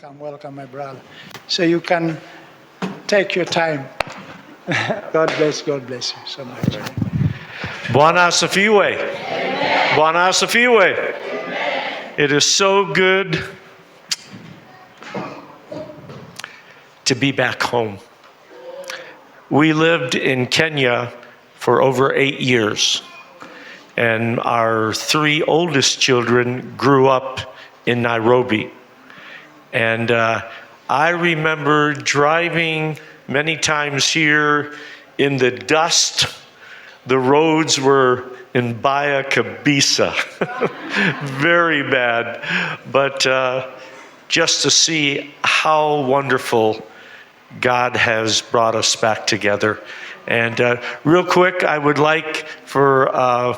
Welcome, my brother. So you can take your time. God bless you so much. Bwana asifiwe. Bwana asifiwe. It is so good to be back home. We lived in Kenya for over 8 years, and our 3 oldest children grew up in Nairobi. And I remember driving many times here in the dust. The roads were in Baya Kabisa, very bad. But just to see how wonderful God has brought us back together. And real quick, I would like for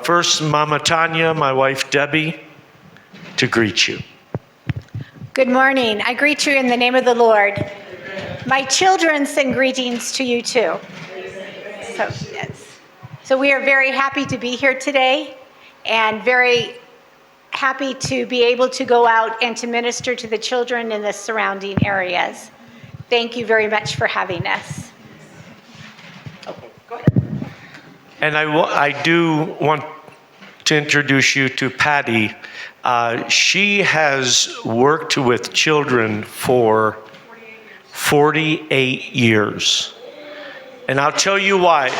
first Mama Tanya, my wife Debbie, to greet you. Good morning. I greet you in the name of the Lord. My children send greetings to you too. So we are very happy to be here today and very happy to be able to go out and to minister to the children in the surrounding areas. Thank you very much for having us. Okay, go ahead. And I do want to introduce you to Patty. She has worked with children for 48 years. And I'll tell you why.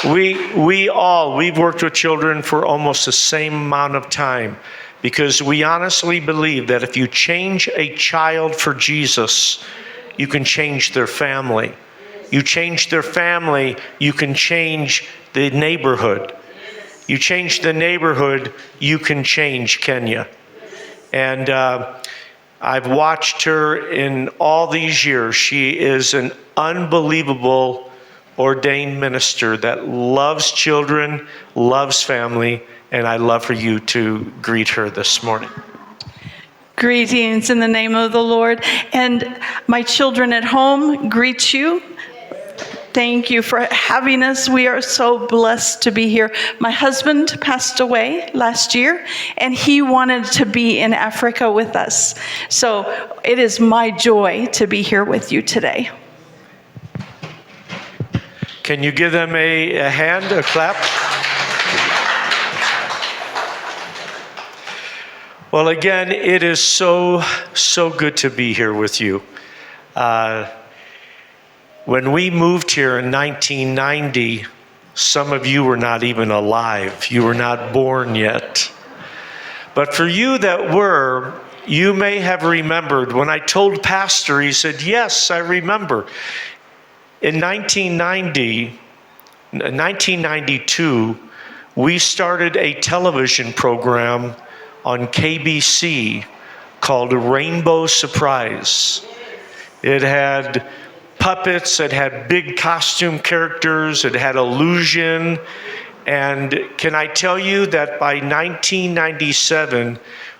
We've worked with children for almost the same amount of time, because we honestly believe that if you change a child for Jesus, you can change their family. You change their family, you can change the neighborhood. You change the neighborhood, you can change Kenya. And I've watched her in all these years. She is an unbelievable ordained minister that loves children, loves family, and I'd love for you to greet her this morning. Greetings in the name of the Lord. And my children at home greet you. Thank you for having us. We are so blessed to be here. My husband passed away last year, and he wanted to be in Africa with us. So it is my joy to be here with you today. Can you give them a hand, a clap? Well, again, it is so good to be here with you. When we moved here in 1990, some of you were not even alive. You were not born yet. But for you that were, you may have remembered when I told Pastor, he said, yes, I remember. In 1992, we started a television program on KBC called Rainbow Surprise. It had puppets, it had big costume characters, it had illusion. And can I tell you that by 1997,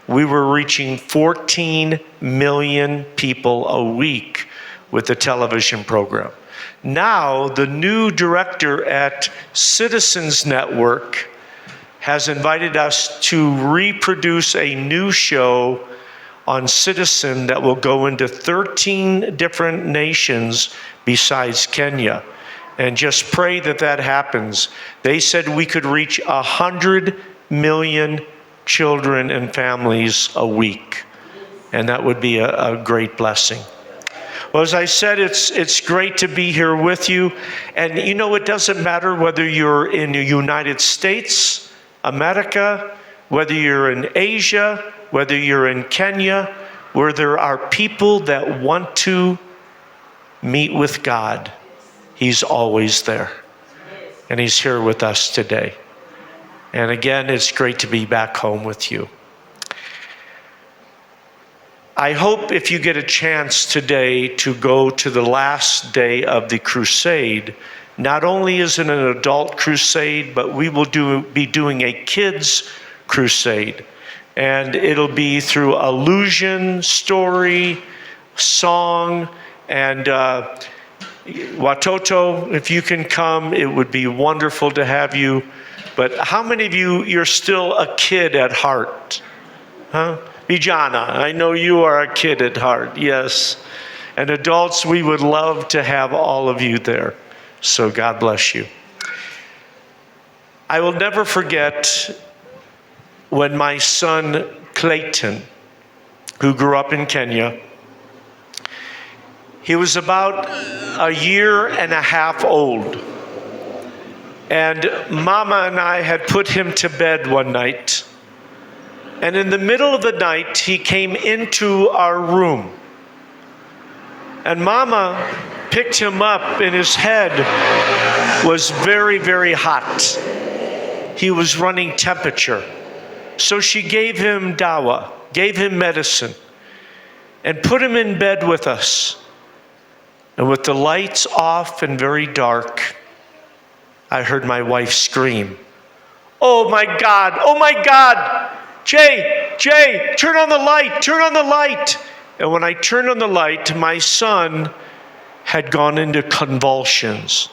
we were reaching 14 million people a week with the television program. Now, the new director at Citizens Network has invited us to reproduce a new show on Citizen that will go into 13 different nations besides Kenya. And just pray that that happens. They said we could reach 100 million children and families a week. And that would be a great blessing. Well, as I said, it's great to be here with you. And you know, it doesn't matter whether you're in the United States, America, whether you're in Asia, whether you're in Kenya, where there are people that want to meet with God, He's always there. And He's here with us today. And again, it's great to be back home with you. I hope if you get a chance today to go to the last day of the crusade, not only is it an adult crusade, but we will be doing a kids crusade. And it'll be through illusion, story, song, and Watoto, if you can come, it would be wonderful to have you. But how many of you, you're still a kid at heart? Huh? Vijana, I know you are a kid at heart, yes. And adults, we would love to have all of you there. So God bless you. I will never forget when my son Clayton, who grew up in Kenya, he was about a year and a half old. And Mama and I had put him to bed one night. And in the middle of the night, he came into our room. And Mama picked him up, and his head was very, very hot. He was running temperature. So she gave him dawa, gave him medicine, and put him in bed with us. And with the lights off and very dark, I heard my wife scream, "Oh my God, oh my God! Jay, turn on the light, turn on the light!" And when I turned on the light, my son had gone into convulsions.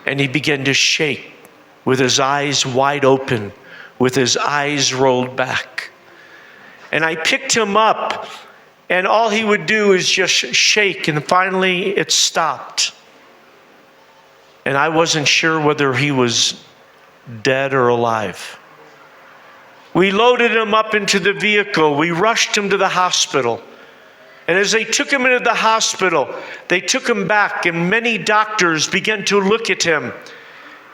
And he began to shake with his eyes wide open, with his eyes rolled back. And I picked him up, and all he would do is just shake, and finally it stopped. And I wasn't sure whether he was dead or alive. We loaded him up into the vehicle. We rushed him to the hospital. And as they took him into the hospital, they took him back, and many doctors began to look at him.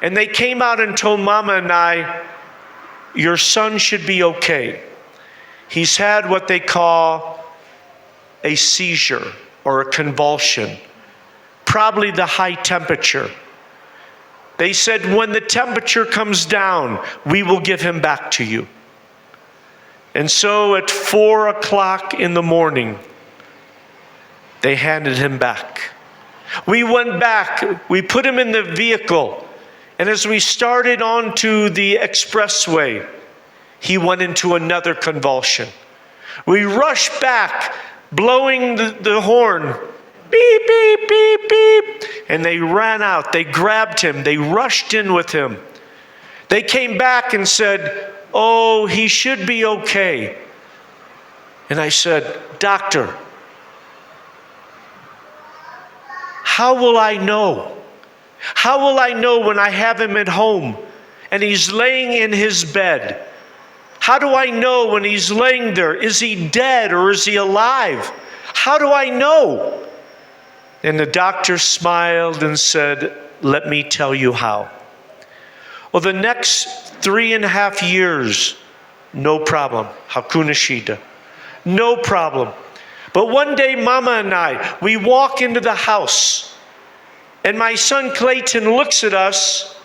And they came out and told Mama and I, "Your son should be okay. He's had what they call a seizure or a convulsion, probably the high temperature." They said, "When the temperature comes down, we will give him back to you." And so at 4 o'clock in the morning, they handed him back. We went back, we put him in the vehicle, and as we started onto the expressway, he went into another convulsion. We rushed back, blowing the horn, beep, beep, beep, beep, and they ran out. They grabbed him, they rushed in with him. They came back and said, "Oh, he should be okay." And I said, "Doctor, how will I know? How will I know when I have him at home and he's laying in his bed? How do I know when he's laying there? Is he dead or is he alive? How do I know?" And the doctor smiled and said, "Let me tell you how." Well, the next 3.5 years, no problem. Hakuna shida. No problem. But one day, Mama and I, we walk into the house, and my son Clayton looks at us,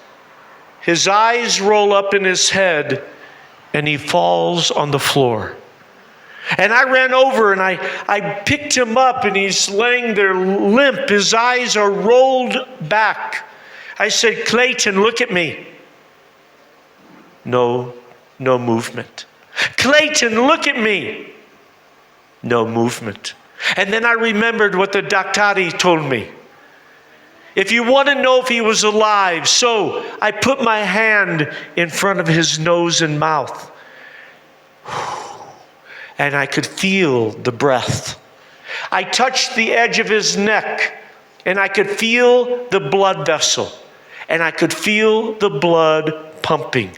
his eyes roll up in his head, and he falls on the floor. And I ran over and I picked him up, and he's laying there limp. His eyes are rolled back. I said, "Clayton, look at me." No movement. "Clayton, look at me." No movement. And then I remembered what the Daktari told me. If you want to know if he was alive, so I put my hand in front of his nose and mouth. And I could feel the breath. I touched the edge of his neck, and I could feel the blood vessel. And I could feel the blood pumping.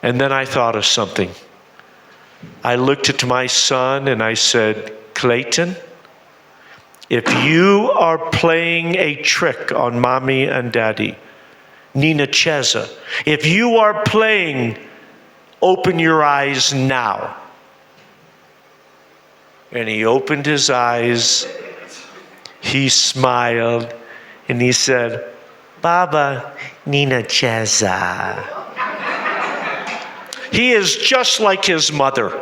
And then I thought of something. I looked at my son and I said, "Clayton, if you are playing a trick on Mommy and Daddy, Nina Cheza, if you are playing, open your eyes now." And he opened his eyes, he smiled, and he said, "Baba, Nina Cheza." He is just like his mother.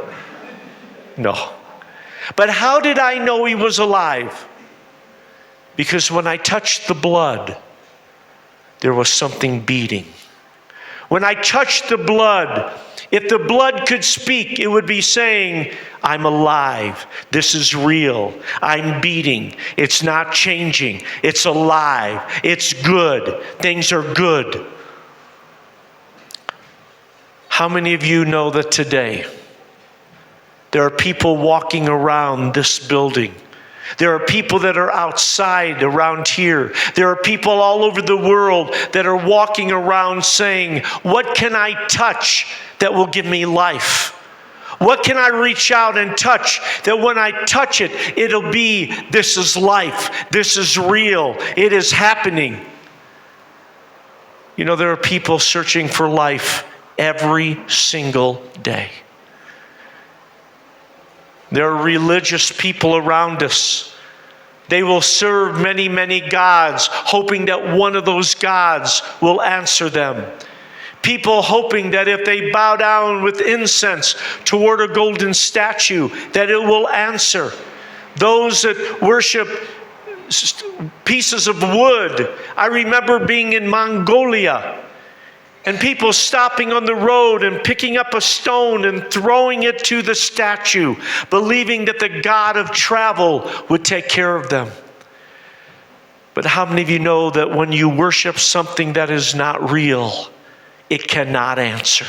No. But how did I know he was alive? Because when I touched the blood, there was something beating. When I touched the blood, if the blood could speak, it would be saying, "I'm alive. This is real. I'm beating. It's not changing. It's alive. It's good. Things are good." How many of you know that today there are people walking around this building? There are people that are outside around here. There are people all over the world that are walking around saying, what can I touch that will give me life? What can I reach out and touch that when I touch it, it'll be, this is life. This is real. It is happening. You know, there are people searching for life every single day. There are religious people around us. They will serve many, many gods, hoping that one of those gods will answer them. People hoping that if they bow down with incense toward a golden statue, that it will answer. Those that worship pieces of wood. I remember being in Mongolia and people stopping on the road and picking up a stone and throwing it to the statue, believing that the God of travel would take care of them. But how many of you know that when you worship something that is not real, it cannot answer?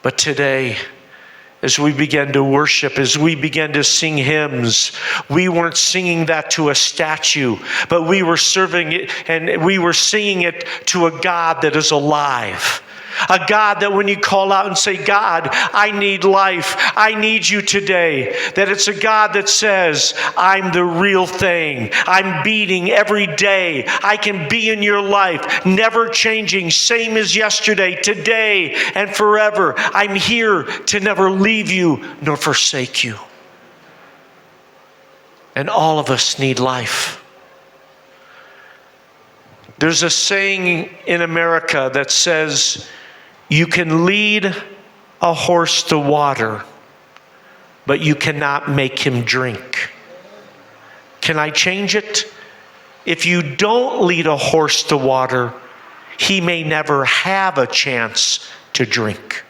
But today, as we began to worship, as we began to sing hymns, we weren't singing that to a statue, but we were serving it and we were singing it to a God that is alive. A God that when you call out and say, God, I need life, I need you today, that it's a God that says, I'm the real thing. I'm beating every day. I can be in your life, never changing, same as yesterday, today, and forever. I'm here to never leave you nor forsake you. And all of us need life. There's a saying in America that says, you can lead a horse to water, but you cannot make him drink. Can I change it? If you don't lead a horse to water, he may never have a chance to drink.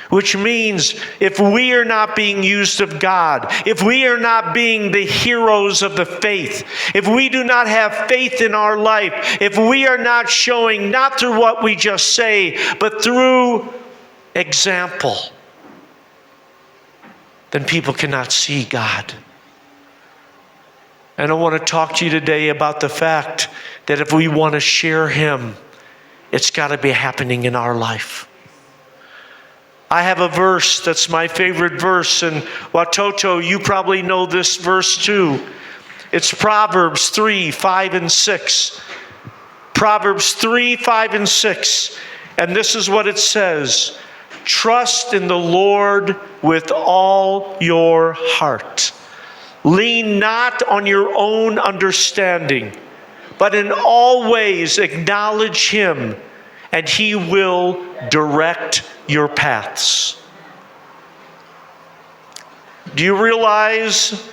Which means if we are not being used of God, if we are not being the heroes of the faith, if we do not have faith in our life, if we are not showing, not through what we just say, but through example, then people cannot see God. And I want to talk to you today about the fact that if we want to share him, it's got to be happening in our life. I have a verse that's my favorite verse, and Watoto, you probably know this verse too. It's Proverbs 3, 5, and 6. Proverbs 3, 5, and 6. And this is what it says. Trust in the Lord with all your heart. Lean not on your own understanding, but in all ways acknowledge him, and he will direct your paths. Do you realize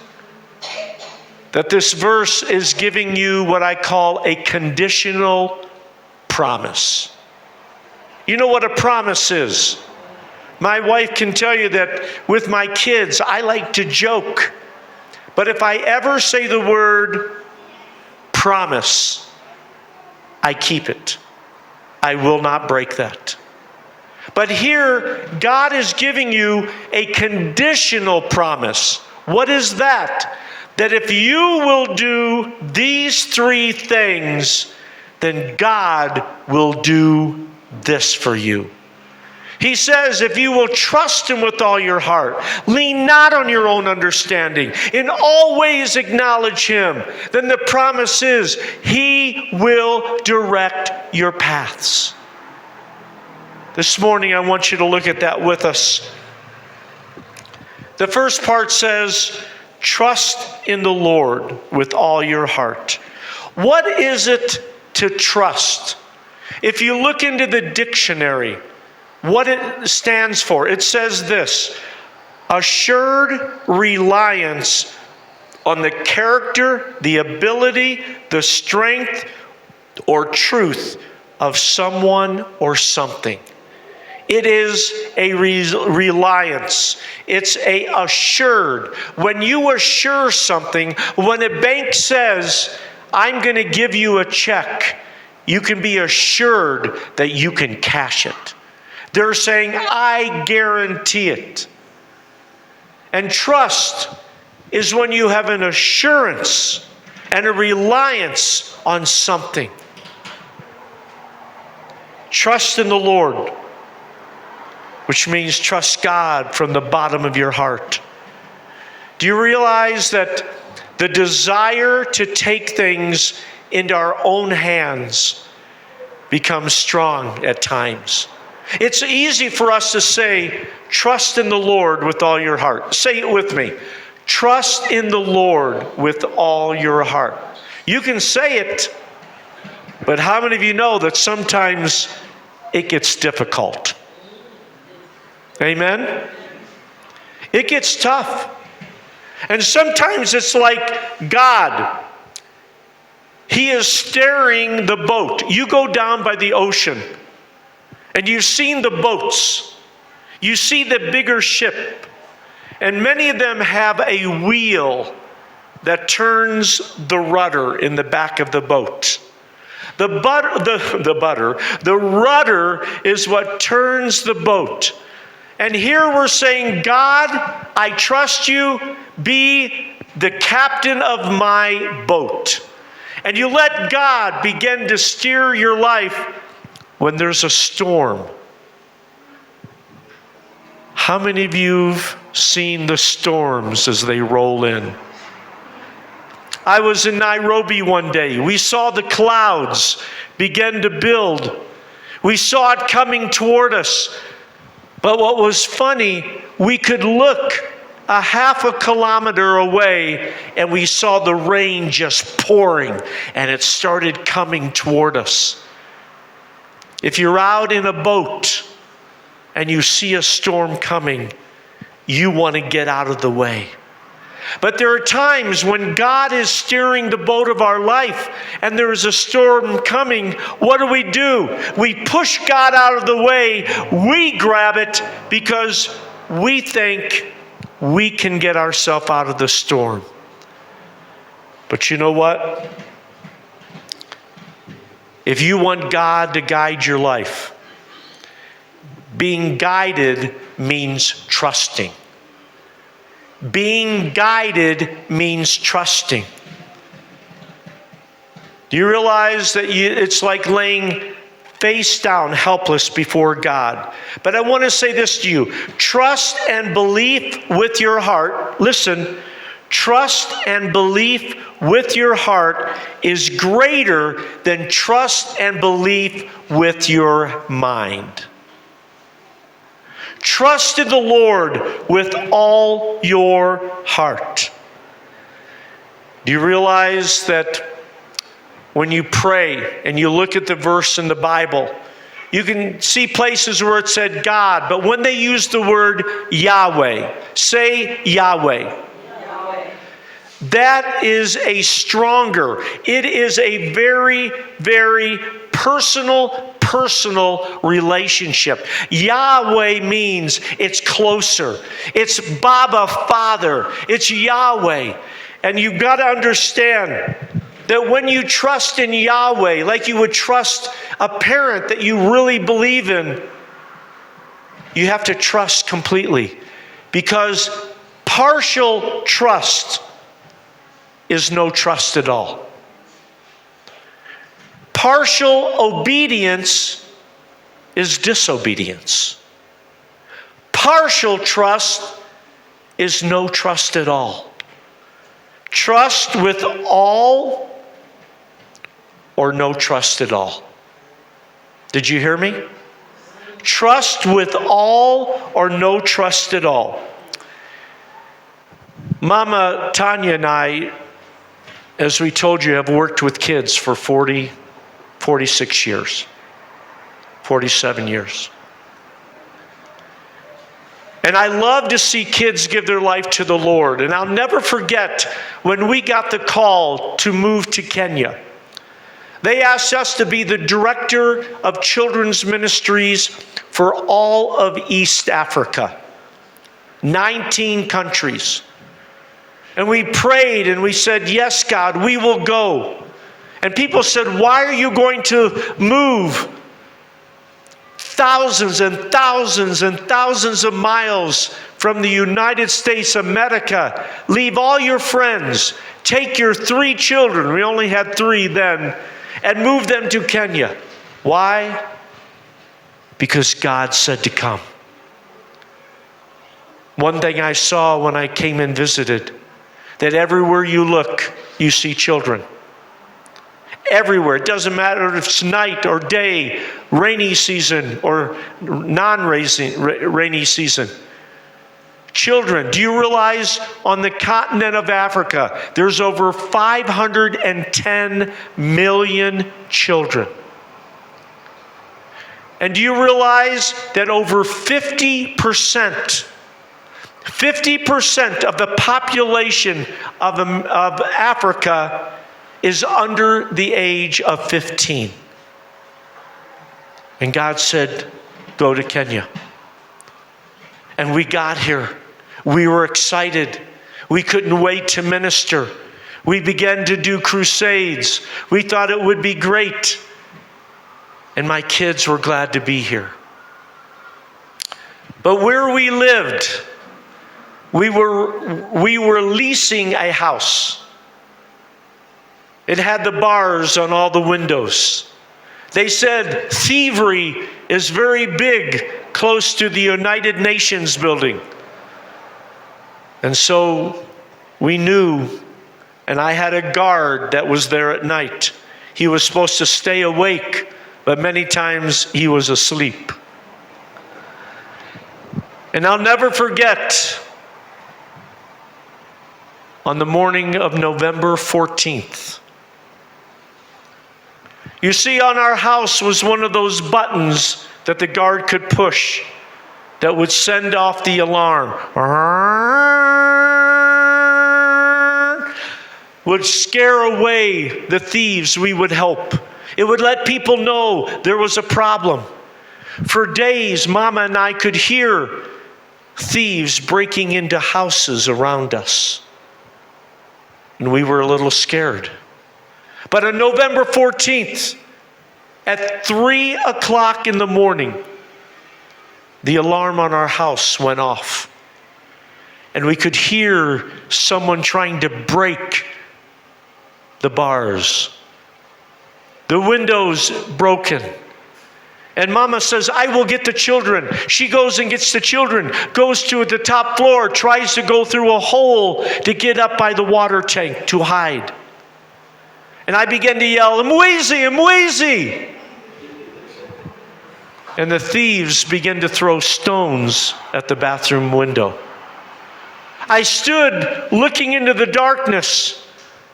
that this verse is giving you what I call a conditional promise? You know what a promise is? My wife can tell you that with my kids, I like to joke. But if I ever say the word promise, I keep it. I will not break that. But here, God is giving you a conditional promise. What is that? That if you will do these three things, then God will do this for you. He says, if you will trust him with all your heart, lean not on your own understanding, in all ways acknowledge him, then the promise is he will direct your paths. This morning, I want you to look at that with us. The first part says, trust in the Lord with all your heart. What is it to trust? If you look into the dictionary, what it stands for, it says this: assured reliance on the character, the ability, the strength, or truth of someone or something. It is a reliance. It's a assured. When you assure something, when a bank says, I'm going to give you a check, you can be assured that you can cash it. They're saying, I guarantee it. And trust is when you have an assurance and a reliance on something. Trust in the Lord, which means trust God from the bottom of your heart. Do you realize that the desire to take things into our own hands becomes strong at times? It's easy for us to say, trust in the Lord with all your heart. Say it with me. Trust in the Lord with all your heart. You can say it, but how many of you know that sometimes it gets difficult? Amen? It gets tough. And sometimes it's like God, He is steering the boat. You go down by the ocean, and you've seen the boats. You see the bigger ship. And many of them have a wheel that turns the rudder in the back of the boat. The rudder is what turns the boat. And here we're saying, God, I trust you, be the captain of my boat. And you let God begin to steer your life when there's a storm. How many of you have seen the storms as they roll in? I was in Nairobi one day. We saw the clouds begin to build. We saw it coming toward us. But what was funny, we could look a half a kilometer away and we saw the rain just pouring, and it started coming toward us. If you're out in a boat and you see a storm coming, you want to get out of the way. But there are times when God is steering the boat of our life and there is a storm coming. What do? We push God out of the way. We grab it because we think we can get ourselves out of the storm. But you know what? If you want God to guide your life, being guided means trusting. Being guided means trusting. Do you realize that it's like laying face down, helpless before God? But I want to say this to you. Trust and belief with your heart. Listen, trust and belief with your heart is greater than trust and belief with your mind. Trust in the Lord with all your heart. Do you realize that when you pray and you look at the verse in the Bible, you can see places where it said God, but when they use the word Yahweh, say Yahweh. Yahweh. That is a stronger, it is a very, very personal relationship. Yahweh means it's closer. It's Baba, Father. It's Yahweh. And you've got to understand that when you trust in Yahweh, like you would trust a parent that you really believe in, you have to trust completely. Because partial trust is no trust at all. Partial obedience is disobedience. Partial trust is no trust at all. Trust with all or no trust at all. Did you hear me? Trust with all or no trust at all. Mama Tanya and I, as we told you, have worked with kids for 46 years, 47 years. And I love to see kids give their life to the Lord. And I'll never forget when we got the call to move to Kenya. They asked us to be the director of children's ministries for all of East Africa, 19 countries. And we prayed and we said, yes, God, we will go. And people said, why are you going to move thousands and thousands and thousands of miles from the United States of America. Leave all your friends. Take your 3 children, we only had 3 then, and move them to Kenya. Why? Because God said to come. One thing I saw when I came and visited, that everywhere you look, you see children. Everywhere. It doesn't matter if it's night or day, rainy season or non-rainy season. Children. Do you realize on the continent of Africa, there's over 510 million children? And do you realize that over 50% of the population of Africa is under the age of 15? And God said, go to Kenya. And we got here. We were excited. We couldn't wait to minister. We began to do crusades. We thought it would be great. And my kids were glad to be here. But where we lived, we were leasing a house. It had the bars on all the windows. They said thievery is very big close to the United Nations building. And so we knew, and I had a guard that was there at night. He was supposed to stay awake, but many times he was asleep. And I'll never forget, on the morning of November 14th, you see, on our house was one of those buttons that the guard could push that would send off the alarm. Would scare away the thieves we would help. It would let people know there was a problem. For days, Mama and I could hear thieves breaking into houses around us. And we were a little scared. But on November 14th, at 3 o'clock in the morning, the alarm on our house went off. And we could hear someone trying to break the bars. The windows broken. And Mama says, I will get the children. She goes and gets the children, goes to the top floor, tries to go through a hole to get up by the water tank to hide. And I began to yell, Mwizi, Mwizi! And the thieves began to throw stones at the bathroom window. I stood looking into the darkness,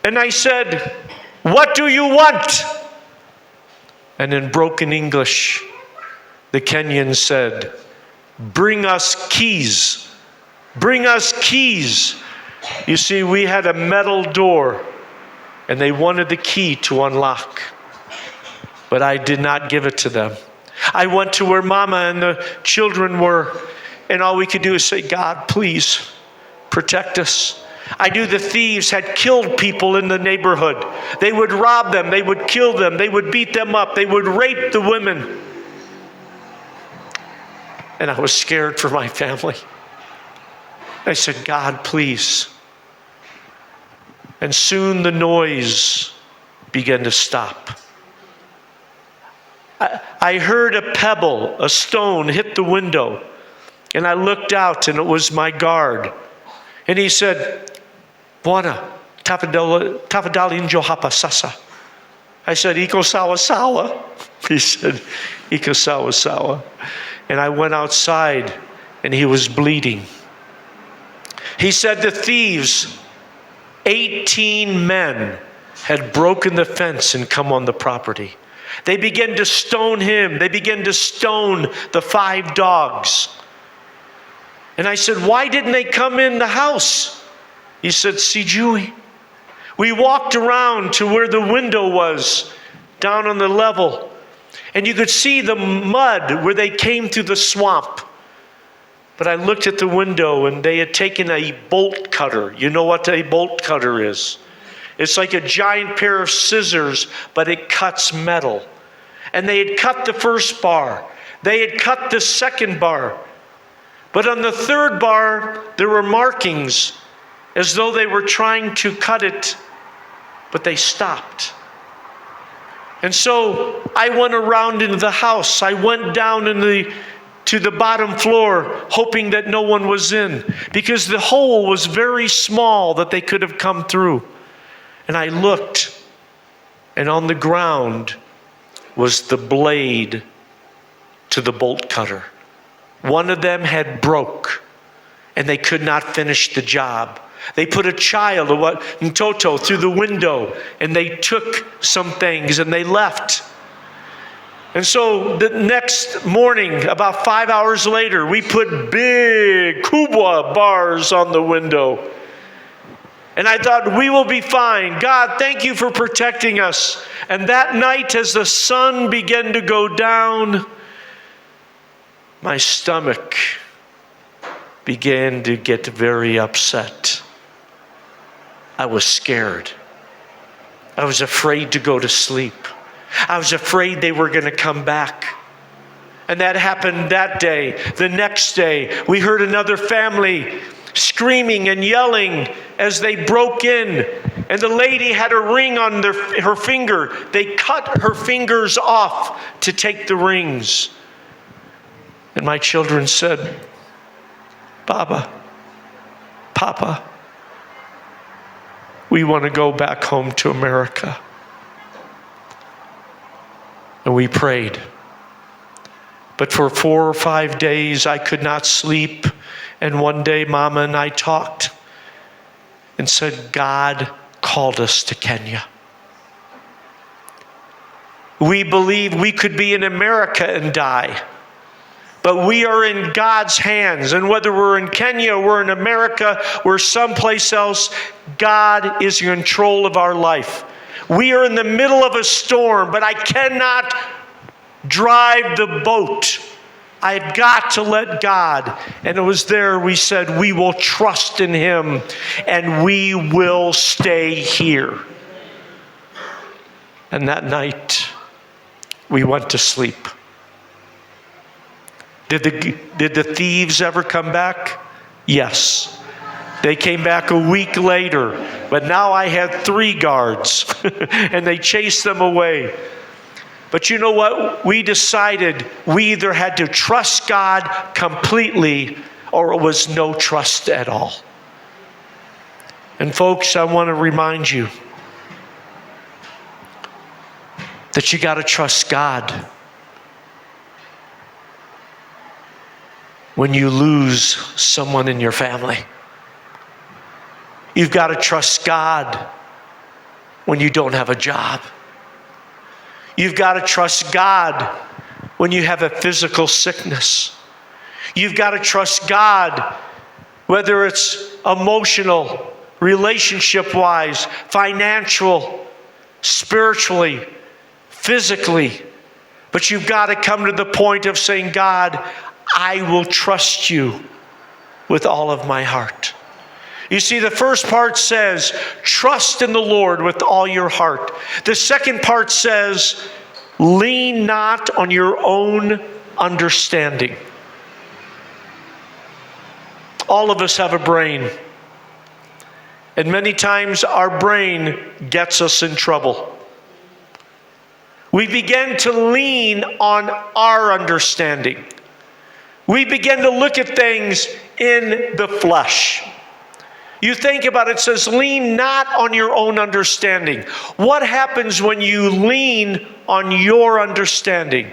and I said, what do you want? And in broken English, the Kenyan said, bring us keys. Bring us keys. You see, we had a metal door, and they wanted the key to unlock. But I did not give it to them. I went to where Mama and the children were, and all we could do is say, God, please protect us. I knew the thieves had killed people in the neighborhood. They would rob them. They would kill them. They would beat them up. They would rape the women. And I was scared for my family. I said, God, please. And soon the noise began to stop. I heard a pebble, a stone, hit the window. And I looked out, and it was my guard. And he said, Bwana, tafadhali njoo hapa sasa. I said, Iko sawa sawa. He said, Iko sawa sawa. And I went outside, and he was bleeding. He said the thieves, 18 men, had broken the fence and come on the property. They began to stone him. They began to stone the 5 dogs. And I said, why didn't they come in the house? He said, Sijui. We walked around to where the window was, down on the level. And you could see the mud where they came through the swamp. But I looked at the window, and they had taken a bolt cutter. You know what a bolt cutter is? It's like a giant pair of scissors, but it cuts metal. And they had cut the first bar. They had cut the second bar. But on the third bar, there were markings as though they were trying to cut it, but they stopped. And so I went around into the house. I went down to the bottom floor, hoping that no one was in, because the hole was very small that they could have come through. And I looked, and on the ground was the blade to the bolt cutter. One of them had broke, and they could not finish the job. They put a child, Toto, through the window, and they took some things and they left. And so the next morning, about 5 hours later, we put big Kubwa bars on the window. And I thought, we will be fine. God, thank you for protecting us. And that night, as the sun began to go down, my stomach began to get very upset. I was scared. I was afraid to go to sleep. I was afraid they were going to come back. And that happened that day. The next day, we heard another family screaming and yelling as they broke in. And the lady had a ring on her finger. They cut her fingers off to take the rings. And my children said, Papa, we want to go back home to America. And we prayed. But for 4 or 5 days, I could not sleep. And one day, Mama and I talked and said, God called us to Kenya. We believe we could be in America and die. But we are in God's hands. And whether we're in Kenya, we're in America, we're someplace else, God is in control of our life. We are in the middle of a storm, but I cannot drive the boat. I've got to let God. And it was there we said, we will trust in Him and we will stay here. And that night, we went to sleep. Did the thieves ever come back? Yes. They came back a week later, but now I had 3 guards, and they chased them away. But you know what? We decided we either had to trust God completely, or it was no trust at all. And folks, I want to remind you that you got to trust God when you lose someone in your family. You've got to trust God when you don't have a job. You've got to trust God when you have a physical sickness. You've got to trust God, whether it's emotional, relationship-wise, financial, spiritually, physically. But you've got to come to the point of saying, God, I will trust you with all of my heart. You see, the first part says, trust in the Lord with all your heart. The second part says, lean not on your own understanding. All of us have a brain. And many times our brain gets us in trouble. We begin to lean on our understanding. We begin to look at things in the flesh. You think about it, it says, lean not on your own understanding. What happens when you lean on your understanding?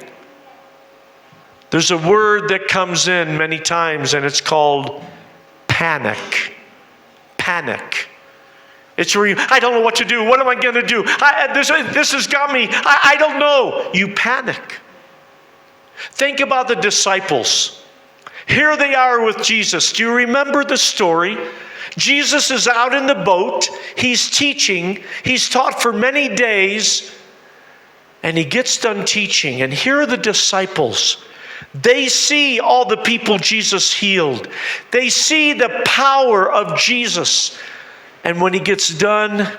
There's a word that comes in many times, and it's called panic. Panic. It's where I don't know what to do. What am I going to do? This has got me. I don't know. You panic. Think about the disciples. Here they are with Jesus. Do you remember the story? Jesus is out in the boat. He's teaching. He's taught for many days. And he gets done teaching. And here are the disciples. They see all the people Jesus healed. They see the power of Jesus. And when he gets done,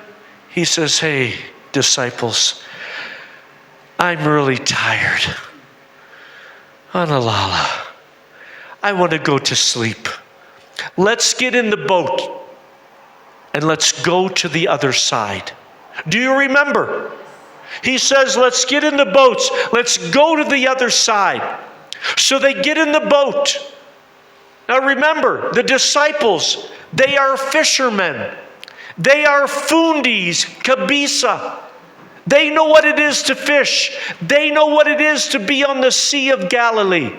he says, hey, disciples, I'm really tired. Analala, I want to go to sleep. Let's get in the boat and let's go to the other side. Do you remember? He says, let's get in the boats. Let's go to the other side. So they get in the boat. Now remember, the disciples, they are fishermen. They are fundis, kabisa. They know what it is to fish. They know what it is to be on the Sea of Galilee.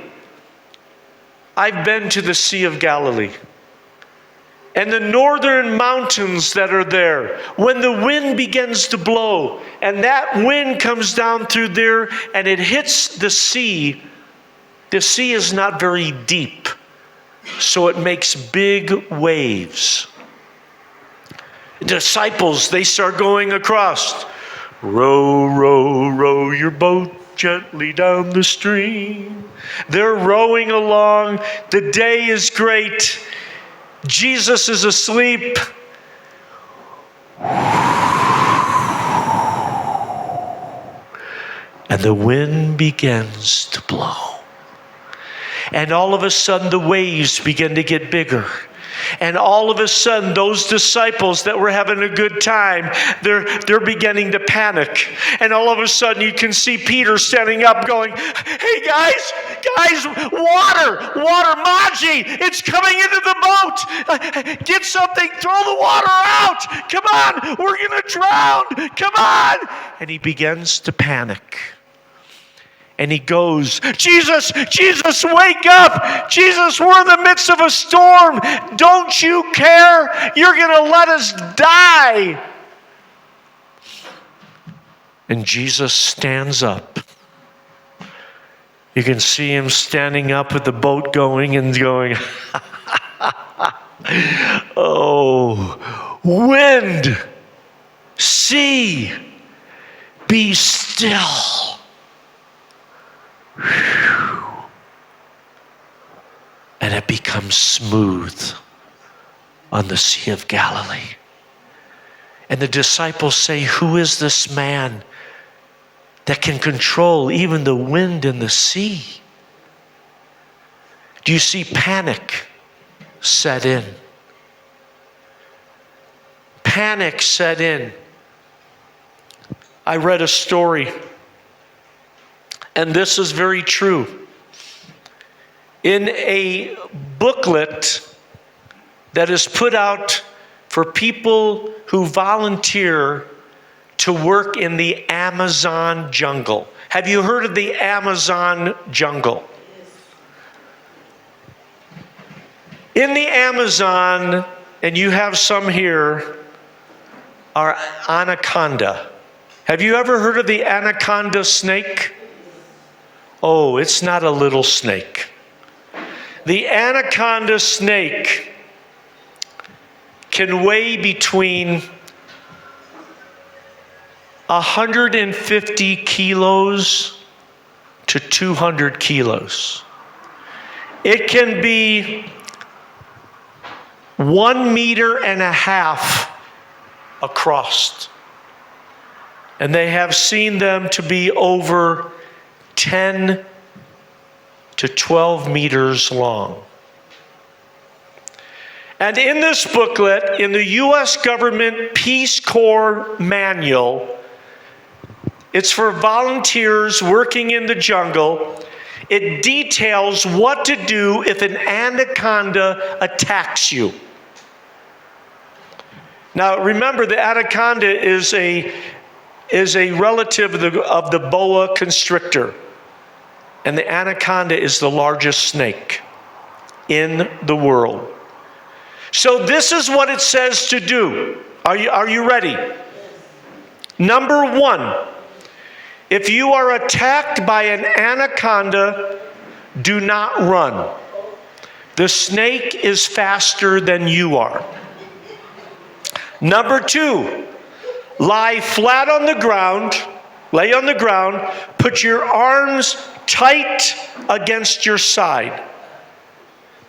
I've been to the Sea of Galilee. And the northern mountains that are there, when the wind begins to blow, and that wind comes down through there and it hits the sea is not very deep. So it makes big waves. Disciples, they start going across. Row, row, row your boat gently down the stream. They're rowing along. The day is great. Jesus is asleep. And the wind begins to blow. And all of a sudden, the waves begin to get bigger. And all of a sudden, those disciples that were having a good time, they're beginning to panic. And all of a sudden, you can see Peter standing up going, hey guys, water, Maji, it's coming into the boat. Get something, throw the water out. Come on, we're going to drown. Come on. And he begins to panic. And he goes, Jesus, wake up. Jesus, we're in the midst of a storm. Don't you care? You're going to let us die. And Jesus stands up. You can see him standing up with the boat going and going, oh, wind, sea, be still. And it becomes smooth on the Sea of Galilee. And the disciples say, who is this man that can control even the wind and the sea? Do you see panic set in? Panic set in. I read a story, and this is very true. In a booklet that is put out for people who volunteer to work in the Amazon jungle. Have you heard of the Amazon jungle? In the Amazon, and you have some here, are anaconda. Have you ever heard of the anaconda snake? Oh, it's not a little snake. The anaconda snake can weigh between 150 kilos to 200 kilos. It can be 1.5 meters across. And they have seen them to be over 10 to 12 meters long. And in this booklet, in the U.S. government Peace Corps manual, it's for volunteers working in the jungle. It details what to do if an anaconda attacks you. Now remember, the anaconda is a relative of the boa constrictor. And the anaconda is the largest snake in the world. So this is what it says to do. Are you ready? Number 1, if you are attacked by an anaconda, do not run. The snake is faster than you are. Number 2, lie flat on the ground, lay on the ground, put your arms tight against your side.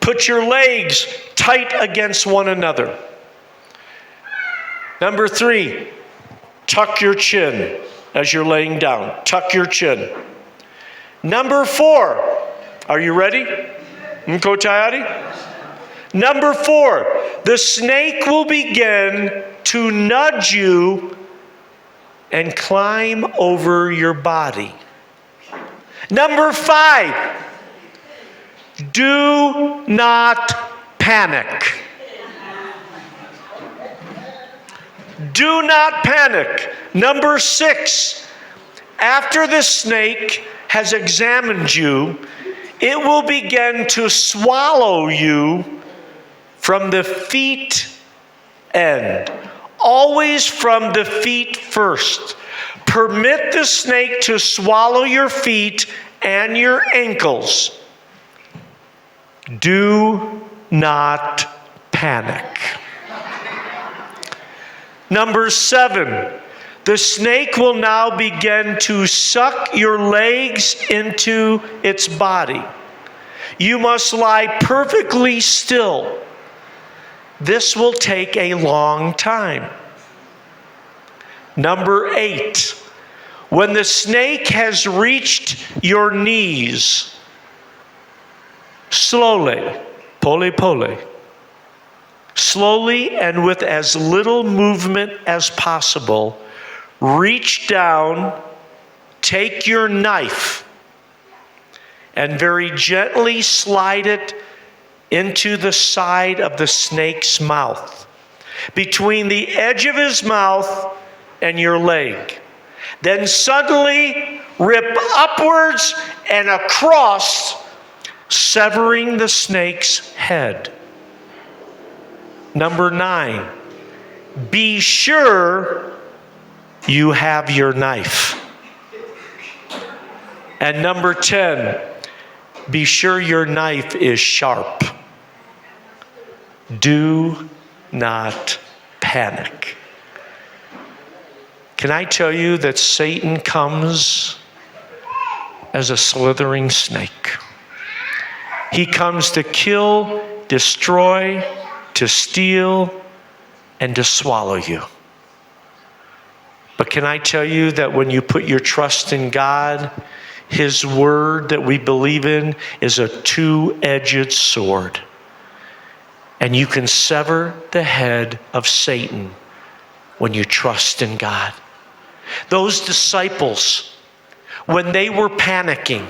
Put your legs tight against one another. Number 3, tuck your chin as you're laying down. Tuck your chin. Number 4, Are you ready? Mko tayari? Number 4, the snake will begin to nudge you and climb over your body. Number 5, do not panic. Do not panic. Number 6, after the snake has examined you, it will begin to swallow you from the feet end. Always from the feet first. Permit the snake to swallow your feet and your ankles. Do not panic. Number 7, the snake will now begin to suck your legs into its body. You must lie perfectly still. This will take a long time. Number 8, when the snake has reached your knees, slowly, pole, slowly and with as little movement as possible, reach down, take your knife, and very gently slide it into the side of the snake's mouth, between the edge of his mouth and your leg. Then suddenly rip upwards and across, severing the snake's head. Number 9, be sure you have your knife. And number 10, be sure your knife is sharp. Do not panic. Can I tell you that Satan comes as a slithering snake? He comes to kill, destroy, to steal, and to swallow you. But can I tell you that when you put your trust in God, His word that we believe in is a two-edged sword. And you can sever the head of Satan when you trust in God. Those disciples, when they were panicking,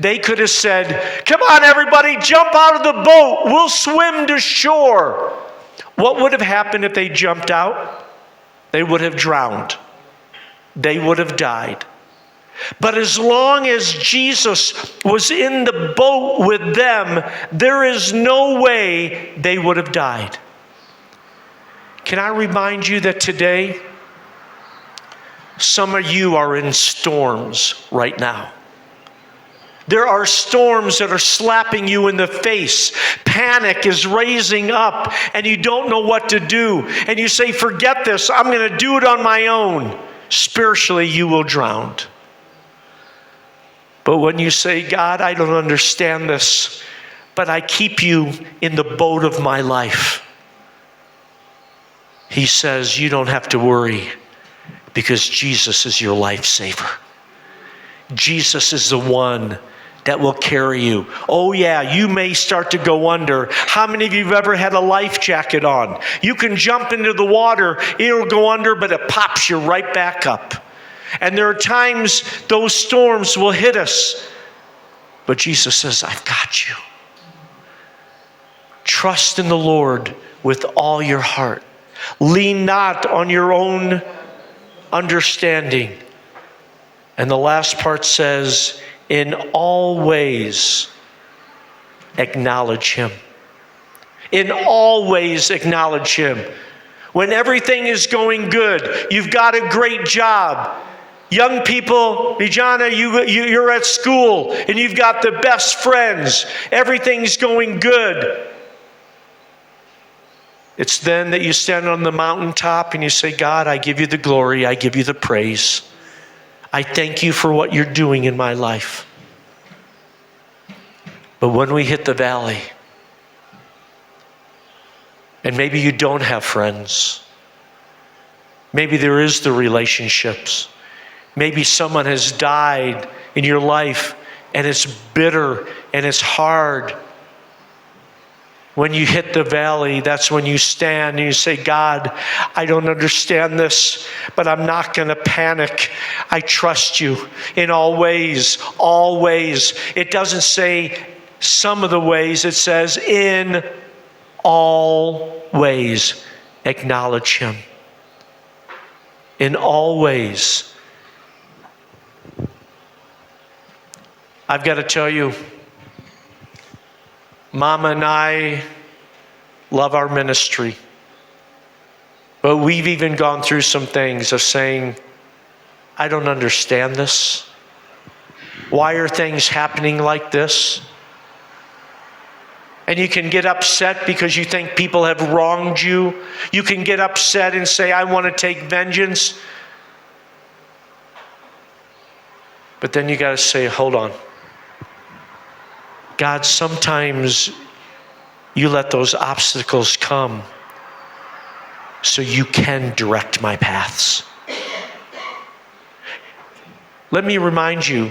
they could have said, "Come on, everybody, jump out of the boat. We'll swim to shore." What would have happened if they jumped out? They would have drowned. They would have died. But as long as Jesus was in the boat with them, there is no way they would have died. Can I remind you that today, some of you are in storms right now. There are storms that are slapping you in the face. Panic is raising up and you don't know what to do. And you say, "Forget this, I'm going to do it on my own." Spiritually, you will drown. But when you say, "God, I don't understand this, but I keep you in the boat of my life," He says, "You don't have to worry because Jesus is your lifesaver. Jesus is the one that will carry you." Oh yeah, you may start to go under. How many of you have ever had a life jacket on? You can jump into the water, it'll go under, but it pops you right back up. And there are times those storms will hit us. But Jesus says, "I've got you." Trust in the Lord with all your heart. Lean not on your own understanding. And the last part says, in all ways, acknowledge Him. In all ways, acknowledge Him. When everything is going good, you've got a great job. Young people, Vijana, you're at school and you've got the best friends. Everything's going good. It's then that you stand on the mountaintop and you say, "God, I give you the glory. I give you the praise. I thank you for what you're doing in my life." But when we hit the valley, and maybe you don't have friends, maybe there is the relationships, maybe someone has died in your life and it's bitter and it's hard. When you hit the valley, that's when you stand and you say, God, I don't understand this, but I'm not going to panic. I trust you in all ways, always. It doesn't say some of the ways, it says in all ways, acknowledge him. In all ways. I've got to tell you, Mama and I love our ministry. But we've even gone through some things of saying, I don't understand this. Why are things happening like this? And you can get upset because you think people have wronged you. You can get upset and say, I want to take vengeance. But then you got to say, hold on. God, sometimes you let those obstacles come so you can direct my paths. Let me remind you,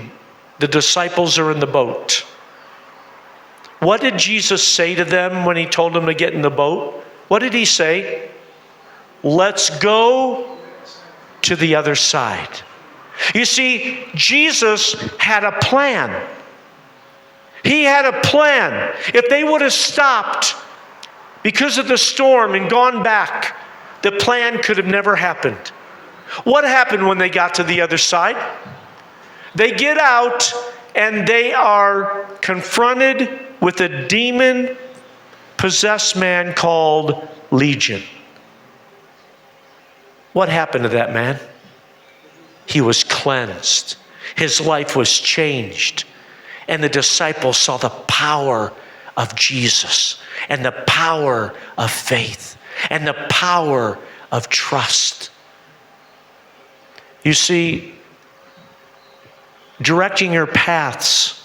the disciples are in the boat. What did Jesus say to them when he told them to get in the boat? What did he say? Let's go to the other side. You see, Jesus had a plan. He had a plan. If they would have stopped because of the storm and gone back, the plan could have never happened. What happened when they got to the other side? They get out and they are confronted with a demon-possessed man called Legion. What happened to that man? He was cleansed. His life was changed. And the disciples saw the power of Jesus and the power of faith and the power of trust. You see, directing your paths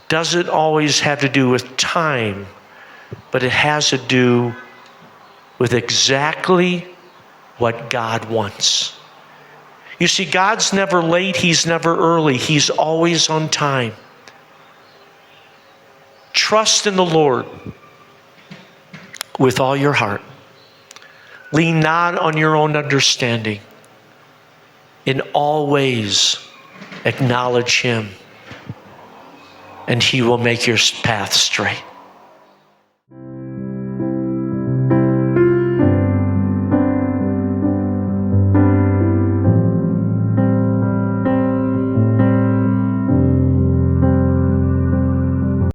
doesn't always have to do with time, but it has to do with exactly what God wants. You see, God's never late, he's never early, he's always on time. Trust in the Lord with all your heart. Lean not on your own understanding. In all ways, acknowledge him, and he will make your path straight.